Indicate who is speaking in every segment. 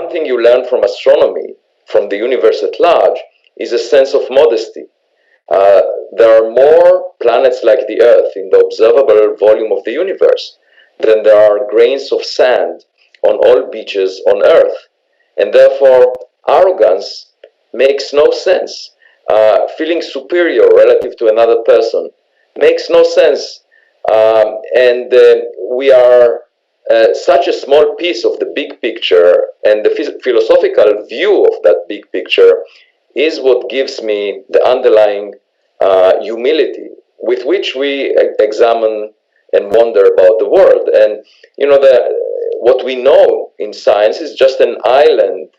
Speaker 1: one thing you learn from astronomy, from the universe at large, is a sense of modesty. There are more planets like the Earth in the observable volume of the universe than there are grains of sand on all beaches on Earth. And therefore, arrogance makes no sense. Feeling superior relative to another person makes no sense. And we are such a small piece of the big picture, and the philosophical view of that big picture is what gives me the underlying humility with which we examine and wonder about the world. And what we know in science is just an island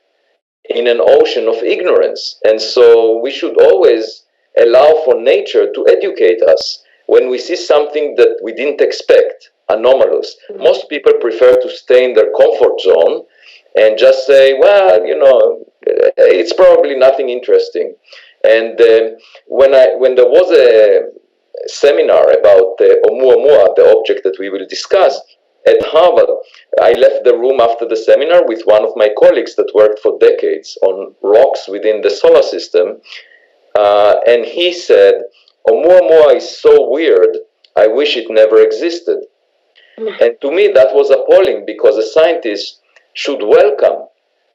Speaker 1: in an ocean of ignorance. And so we should always allow for nature to educate us when we see something that we didn't expect, anomalous. Most people prefer to stay in their comfort zone and just say, well, it's probably nothing interesting. And when there was a seminar about Oumuamua, the object that we will discuss, at Harvard, I left the room after the seminar with one of my colleagues that worked for decades on rocks within the solar system. And he said, Oumuamua is so weird, I wish it never existed. And to me, that was appalling, because a scientist should welcome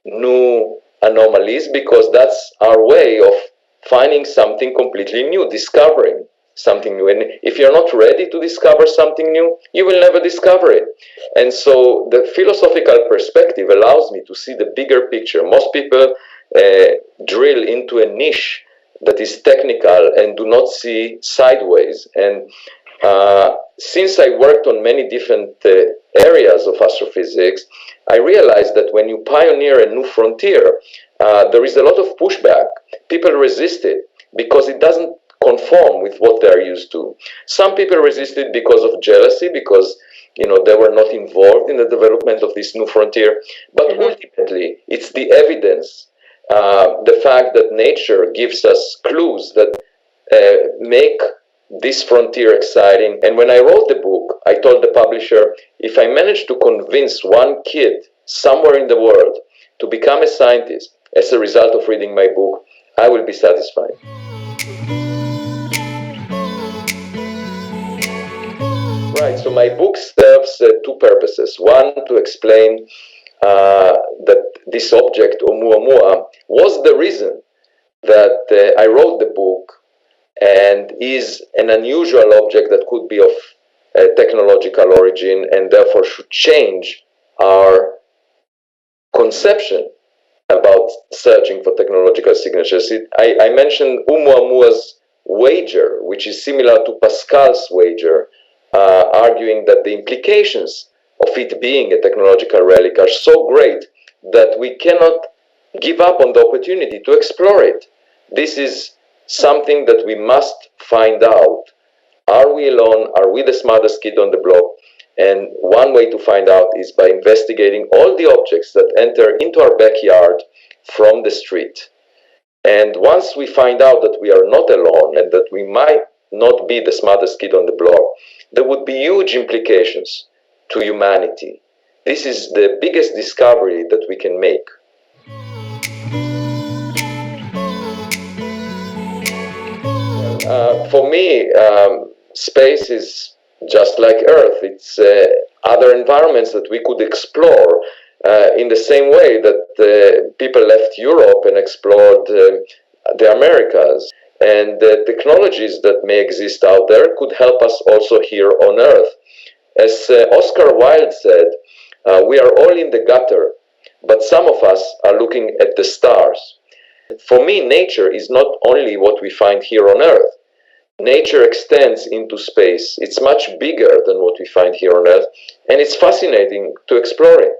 Speaker 1: new anomalies, because that's our way of finding something completely new, discovering something new. And if you're not ready to discover something new, you will never discover it. And so the philosophical perspective allows me to see the bigger picture. Most people drill into a niche that is technical and do not see sideways. And since I worked on many different areas of astrophysics, I realized that when you pioneer a new frontier, there is a lot of pushback. People resist it because it doesn't conform with what they're used to. Some people resist it because of jealousy, because they were not involved in the development of this new frontier. But ultimately, it's the evidence, the fact that nature gives us clues that make this frontier exciting. And when I wrote the book, I told the publisher, if I manage to convince one kid somewhere in the world to become a scientist as a result of reading my book, I will be satisfied. Right, so my book serves two purposes. One, to explain that this object, Oumuamua, was the reason that I wrote the book, and is an unusual object that could be of technological origin, and therefore should change our conception about searching for technological signatures. I mentioned Oumuamua's wager, which is similar to Pascal's wager, arguing that the implications of it being a technological relic are so great that we cannot give up on the opportunity to explore it. This is something that we must find out. Are we alone? Are we the smartest kid on the block? And one way to find out is by investigating all the objects that enter into our backyard from the street. And once we find out that we are not alone and that we might not be the smartest kid on the block, there would be huge implications to humanity. This is the biggest discovery that we can make. For me, space is just like Earth. It's other environments that we could explore in the same way that people left Europe and explored the Americas. And the technologies that may exist out there could help us also here on Earth. As Oscar Wilde said, we are all in the gutter, but some of us are looking at the stars. For me, nature is not only what we find here on Earth. Nature extends into space. It's much bigger than what we find here on Earth, and it's fascinating to explore it.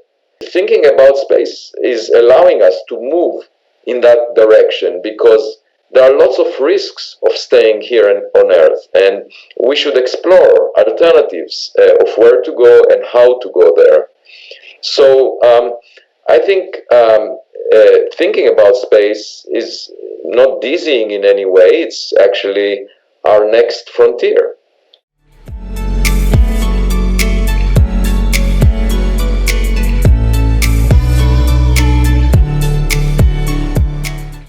Speaker 1: Thinking about space is allowing us to move in that direction, because there are lots of risks of staying here on Earth, and we should explore alternatives of where to go and how to go there. So I think thinking about space is not dizzying in any way. It's actually our next frontier.